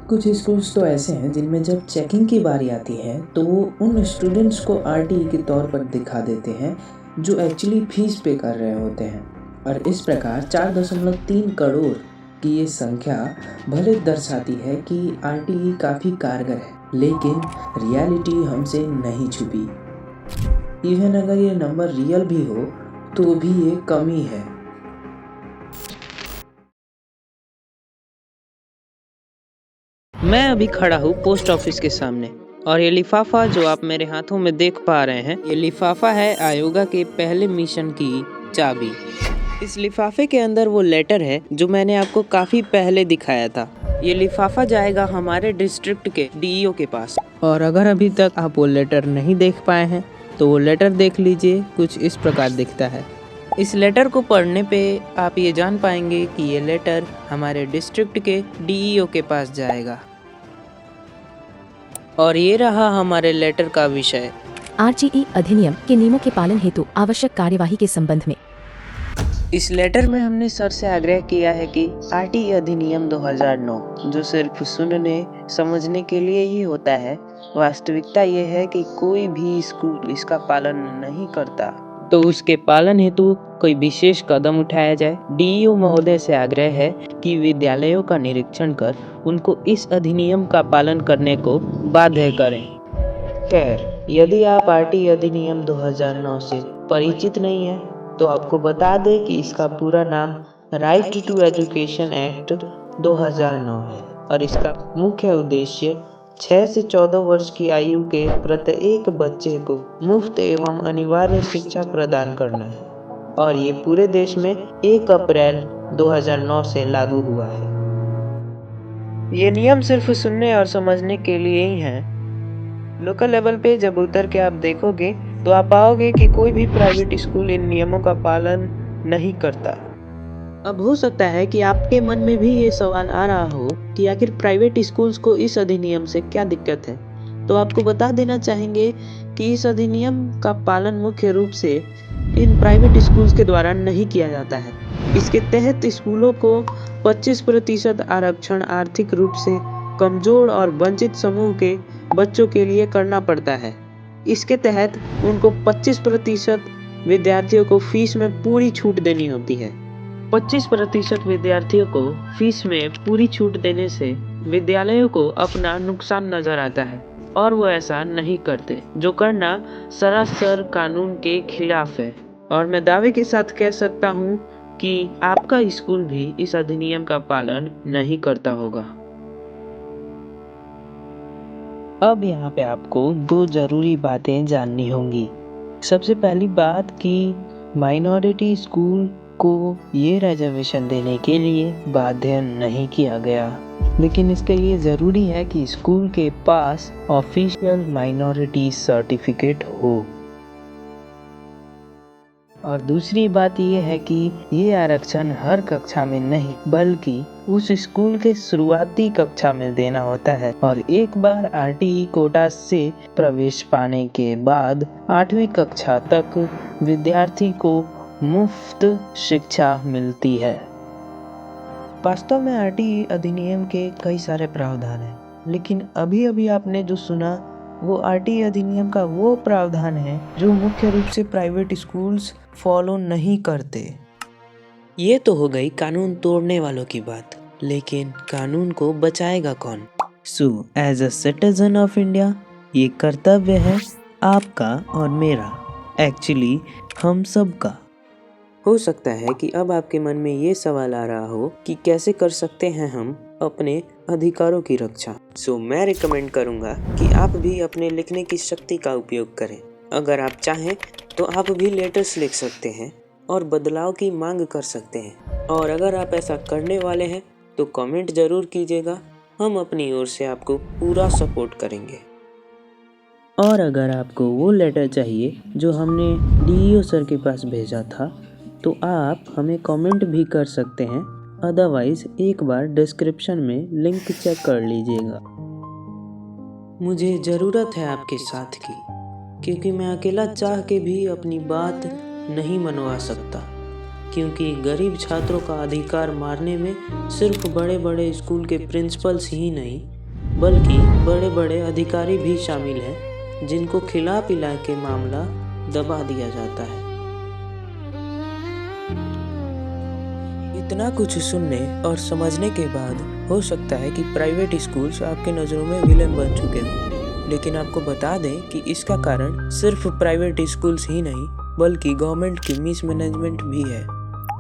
कुछ स्कूल्स तो ऐसे हैं जिनमें जब चेकिंग की बारी आती है तो वो उन स्टूडेंट्स को आरटीई के तौर पर दिखा देते हैं जो एक्चुअली फीस पे कर रहे होते हैं। और इस प्रकार 4.3 करोड़ की ये संख्या भले दर्शाती है कि आरटीई काफ़ी कारगर है, लेकिन रियलिटी हमसे नहीं छुपी। इवन अगर ये नंबर रियल भी हो तो भी ये कमी है। मैं अभी खड़ा हूँ पोस्ट ऑफिस के सामने और ये लिफाफा जो आप मेरे हाथों में देख पा रहे हैं, ये लिफाफा है आयोगा के पहले मिशन की चाबी। इस लिफाफे के अंदर वो लेटर है जो मैंने आपको काफ़ी पहले दिखाया था। ये लिफाफा जाएगा हमारे डिस्ट्रिक्ट के डीईओ के पास, और अगर अभी तक आप वो लेटर नहीं देख पाए हैं तो वो लेटर देख लीजिए। कुछ इस प्रकार दिखता है। इस लेटर को पढ़ने पे आप ये जान पाएंगे कि ये लेटर हमारे डिस्ट्रिक्ट के डीईओ के पास जाएगा। और ये रहा हमारे लेटर का विषय। आरटीई अधिनियम के नियमों के पालन हेतु आवश्यक कार्यवाही के संबंध में। इस लेटर में हमने सर से आग्रह किया है कि आरटीई अधिनियम 2009 जो सिर्फ सुनने समझने के लिए ही होता है, वास्तविकता ये है कि कोई भी स्कूल इसका पालन नहीं करता, तो उसके पालन हेतु कोई विशेष कदम उठाया जाए। डीईओ महोदय से आग्रह है कि विद्यालयों का निरीक्षण कर उनको इस अधिनियम का पालन करने को बाध्य करें। खैर, यदि आप आरटीई अधिनियम 2009 से परिचित नहीं हैं, तो आपको बता दें कि इसका पूरा नाम राइट टू एजुकेशन एक्ट 2009 है और इसका मुख्य उद्देश्य 6 से 14 वर्ष की आयु के प्रत्येक बच्चे को मुफ्त एवं अनिवार्य शिक्षा प्रदान करना है, और ये पूरे देश में 1 अप्रैल 2009 से लागू हुआ है। ये नियम सिर्फ सुनने और समझने के लिए ही हैं। लोकल लेवल पे जब उतर के आप देखोगे तो आप पाओगे कि कोई भी प्राइवेट स्कूल इन नियमों का पालन नहीं करता। अब हो सकता है कि आपके मन में भी ये सवाल आ रहा हो कि आखिर प्राइवेट स्कूल्स को इस अधिनियम से क्या दिक्कत है। तो आपको बता देना चाहेंगे कि इस अधिनियम का पालन मुख्य रूप से इन प्राइवेट स्कूल्स के द्वारा नहीं किया जाता है। इसके तहत स्कूलों को 25% आरक्षण आर्थिक रूप से कमजोर और वंचित समूह के बच्चों के लिए करना पड़ता है। इसके तहत उनको 25% विद्यार्थियों को फीस में पूरी छूट देनी होती है। 25% विद्यार्थियों को फीस में पूरी छूट देने से विद्यालयों को अपना नुकसान नजर आता है और वो ऐसा नहीं करते, जो करना सरासर कानून के खिलाफ है। और मैं दावे के साथ कह सकता हूँ कि आपका स्कूल भी इस अधिनियम का पालन नहीं करता होगा। अब यहाँ पे आपको 2 जरूरी बातें जाननी होंगी। सबसे पहली बात कि माइनॉरिटी स्कूल को ये रिजर्वेशन देने के लिए बाध्य नहीं किया गया, लेकिन इसके लिए ज़रूरी है कि स्कूल के पास ऑफिशियल माइनॉरिटी सर्टिफिकेट हो। और दूसरी बात यह है कि ये आरक्षण हर कक्षा में नहीं बल्कि उस स्कूल के शुरुआती कक्षा में देना होता है, और एक बार आरटीई कोटा से प्रवेश पाने के बाद 8वीं कक्षा तक विद्यार्थी को मुफ्त शिक्षा मिलती है। वास्तव में आरटीई अधिनियम के कई सारे प्रावधान हैं, लेकिन अभी अभी आपने जो सुना वो आरटीई अधिनियम का वो प्रावधान है जो मुख्य रूप से प्राइवेट स्कूल्स फॉलो नहीं करते। ये तो हो गई कानून तोड़ने वालों की बात, लेकिन कानून को बचाएगा कौन? So as a citizen of India ये कर्तव्य है आपका और मेरा, एक्चुअली हम सब का। हो सकता है कि अब आपके मन में ये सवाल आ रहा हो कि कैसे कर सकते हैं हम अपने अधिकारों की रक्षा। सो मैं रिकमेंड करूँगा कि आप भी अपने लिखने की शक्ति का उपयोग करें। अगर आप चाहें तो आप भी लेटर्स लिख सकते हैं और बदलाव की मांग कर सकते हैं, और अगर आप ऐसा करने वाले हैं तो कमेंट ज़रूर कीजिएगा। हम अपनी ओर से आपको पूरा सपोर्ट करेंगे। और अगर आपको वो लेटर चाहिए जो हमने डीईओ सर के पास भेजा था तो आप हमें कमेंट भी कर सकते हैं, अदरवाइज एक बार डिस्क्रिप्शन में लिंक चेक कर लीजिएगा। मुझे ज़रूरत है आपके साथ की, क्योंकि मैं अकेला चाह के भी अपनी बात नहीं मनवा सकता, क्योंकि गरीब छात्रों का अधिकार मारने में सिर्फ बड़े बड़े स्कूल के प्रिंसिपल्स ही नहीं बल्कि बड़े बड़े अधिकारी भी शामिल हैं जिनको खिला पिला के मामला दबा दिया जाता है। इतना कुछ सुनने और समझने के बाद हो सकता है कि प्राइवेट स्कूल्स आपके नज़रों में विलेन बन चुके हों, लेकिन आपको बता दें कि इसका कारण सिर्फ प्राइवेट स्कूल्स ही नहीं बल्कि गवर्नमेंट की मिसमैनेजमेंट भी है।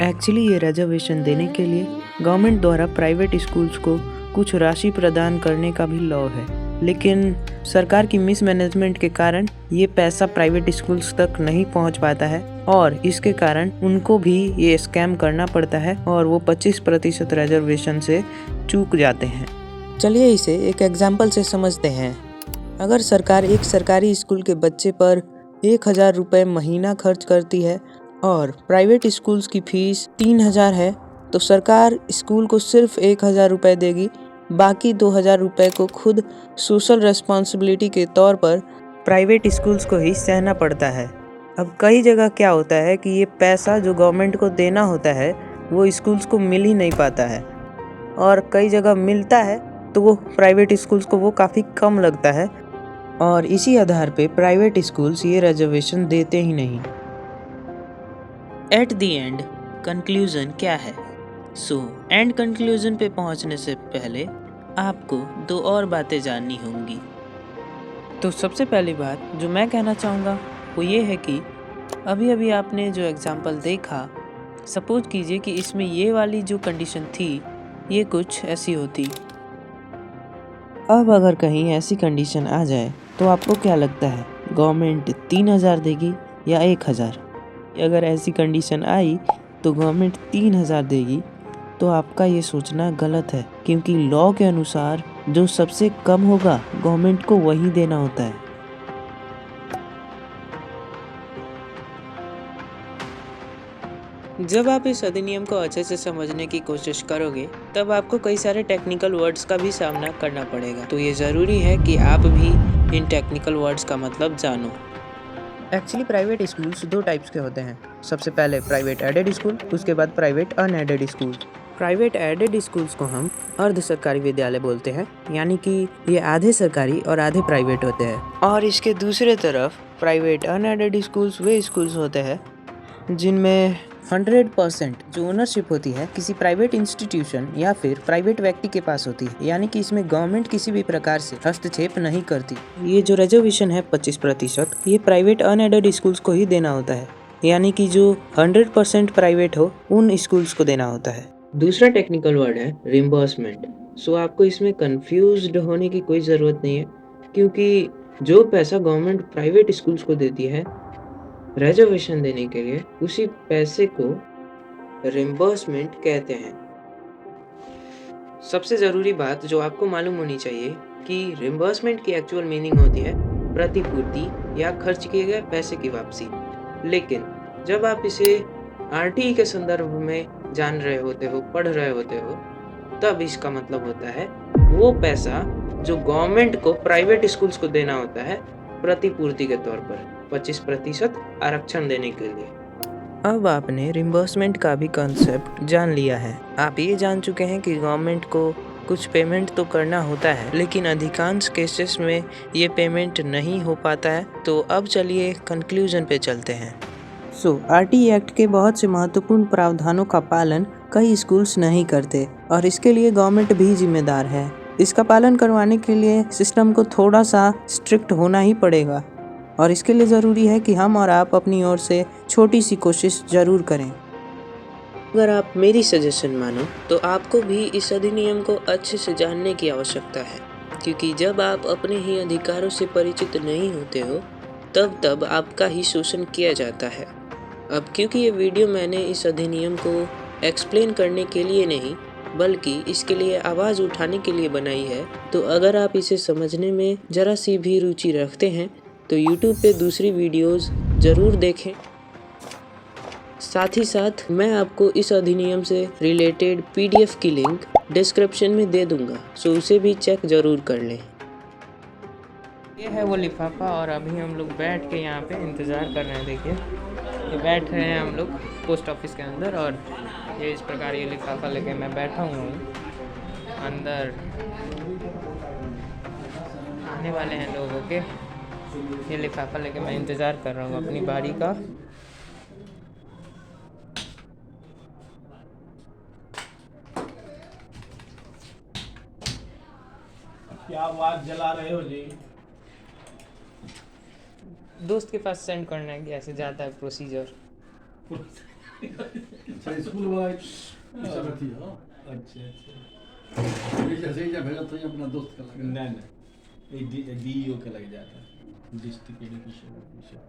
एक्चुअली ये रिजर्वेशन देने के लिए गवर्नमेंट द्वारा प्राइवेट स्कूल्स को कुछ राशि प्रदान करने का भी लॉ है, लेकिन सरकार की मिसमैनेजमेंट के कारण ये पैसा प्राइवेट स्कूल्स तक नहीं पहुंच पाता है और इसके कारण उनको भी ये स्कैम करना पड़ता है और वो 25% रिजर्वेशन से चूक जाते हैं। चलिए इसे एक एग्जाम्पल से समझते हैं। अगर सरकार एक सरकारी स्कूल के बच्चे पर 1000 रुपये महीना खर्च करती है और प्राइवेट स्कूल्स की फीस 3000 है, तो सरकार स्कूल को सिर्फ 1000 रुपये देगी, बाकी 2000 रुपये को खुद सोशल रिस्पॉन्सिबिलिटी के तौर पर प्राइवेट स्कूल्स को ही सहना पड़ता है। अब कई जगह क्या होता है कि ये पैसा जो गवर्नमेंट को देना होता है वो स्कूल्स को मिल ही नहीं पाता है, और कई जगह मिलता है तो वो प्राइवेट स्कूल्स को वो काफ़ी कम लगता है, और इसी आधार पे प्राइवेट स्कूल्स ये रिजर्वेशन देते ही नहीं। एट द एंड कंक्लूजन क्या है? एंड कंक्लूजन पे पहुंचने से पहले आपको 2 और बातें जाननी होंगी। तो सबसे पहली बात जो मैं कहना चाहूँगा वो ये है कि अभी अभी आपने जो एग्जाम्पल देखा, सपोज कीजिए कि इसमें ये वाली जो कंडीशन थी ये कुछ ऐसी होती। अब अगर कहीं ऐसी कंडीशन आ जाए तो आपको क्या लगता है, गवर्नमेंट 3000 देगी या 1000? अगर ऐसी कंडीशन आई तो गवर्नमेंट 3000 देगी, तो आपका ये सोचना गलत है, क्योंकि लॉ के अनुसार जो सबसे कम होगा गवर्नमेंट को वही देना होता है। जब आप इस अधिनियम को अच्छे से समझने की कोशिश करोगे तब आपको कई सारे टेक्निकल वर्ड्स का भी सामना करना पड़ेगा, तो ये ज़रूरी है कि आप भी इन टेक्निकल वर्ड्स का मतलब जानो। एक्चुअली प्राइवेट स्कूल्स 2 टाइप्स के होते हैं। सबसे पहले प्राइवेट एडेड स्कूल, उसके बाद private unaided school. Private aided schools को हम अर्ध सरकारी विद्यालय बोलते हैं, यानी कि ये आधे सरकारी और आधे प्राइवेट होते हैं। और इसके दूसरे तरफ प्राइवेट अनएडेड स्कूल्स वे स्कूल्स होते हैं जिनमें 100% जो ओनरशिप होती है किसी प्राइवेट इंस्टीट्यूशन या फिर प्राइवेट व्यक्ति के पास होती है, यानी कि इसमें गवर्नमेंट किसी भी प्रकार से हस्तक्षेप नहीं करती। ये जो रिजर्वेशन है 25%, ये प्राइवेट अनएडेड स्कूल्स को ही देना होता है, यानी कि जो 100% प्राइवेट हो उन स्कूल्स को देना होता है। दूसरा टेक्निकल वर्ड है रिम्बर्समेंट। आपको इसमें कंफ्यूज्ड होने की कोई ज़रूरत नहीं है, क्योंकि जो पैसा गवर्नमेंट प्राइवेट स्कूल्स को देती है रिजर्वेशन देने के लिए, उसी पैसे को रिम्बर्समेंट कहते हैं। सबसे ज़रूरी बात जो आपको मालूम होनी चाहिए कि रिम्बर्समेंट की एक्चुअल मीनिंग होती है प्रतिपूर्ति या खर्च किए गए पैसे की वापसी। लेकिन जब आप इसे आरटीई के संदर्भ में जान रहे होते हो, पढ़ रहे होते हो, तब इसका मतलब होता है वो पैसा जो गवर्नमेंट को प्राइवेट स्कूल्स को देना होता है प्रतिपूर्ति के तौर पर 25% आरक्षण देने के लिए। अब आपने रिम्बर्समेंट का भी कॉन्सेप्ट जान लिया है। आप ये जान चुके हैं कि गवर्नमेंट को कुछ पेमेंट तो करना होता है, लेकिन अधिकांश केसेस में ये पेमेंट नहीं हो पाता है। तो अब चलिए कंक्लूजन पे चलते हैं। आरटीई एक्ट के बहुत से महत्वपूर्ण प्रावधानों का पालन कई स्कूल्स नहीं करते और इसके लिए गवर्नमेंट भी जिम्मेदार है। इसका पालन करवाने के लिए सिस्टम को थोड़ा सा स्ट्रिक्ट होना ही पड़ेगा, और इसके लिए ज़रूरी है कि हम और आप अपनी ओर से छोटी सी कोशिश ज़रूर करें। अगर आप मेरी सजेशन मानो तो आपको भी इस अधिनियम को अच्छे से जानने की आवश्यकता है, क्योंकि जब आप अपने ही अधिकारों से परिचित नहीं होते हो तब आपका ही शोषण किया जाता है। अब क्योंकि ये वीडियो मैंने इस अधिनियम को एक्सप्लेन करने के लिए नहीं बल्कि इसके लिए आवाज़ उठाने के लिए बनाई है, तो अगर आप इसे समझने में ज़रा सी भी रुचि रखते हैं तो YouTube पे दूसरी वीडियोस ज़रूर देखें। साथ ही साथ मैं आपको इस अधिनियम से रिलेटेड PDF की लिंक डिस्क्रिप्शन में दे दूंगा, उसे भी चेक ज़रूर कर लें। ये है वो लिफाफा, और अभी हम लोग बैठ के यहाँ पे इंतज़ार कर रहे हैं। देखिए ये बैठ रहे हैं हम लोग पोस्ट ऑफिस के अंदर, और ये इस प्रकार ये लिफाफा लेके मैं बैठा हुआ हूँ अंदर। आने वाले हैं लोग। ओके, ये लिफाफा लेके मैं इंतज़ार कर रहा हूँ अपनी बारी का। क्या आवाज जला रहे हो जी? दोस्त के पास सेंड करना है कि ऐसे जाता है प्रोसीजर। अच्छा स्कूल वाला विद्यार्थी हो? अच्छा अच्छा, ये जैसे ही जब भेजा तो ये अपना दोस्त का लगा। नहीं नहीं, डीईओ के लग जाता है, डिस्ट्रिक्ट एजुकेशन ऑफिसर।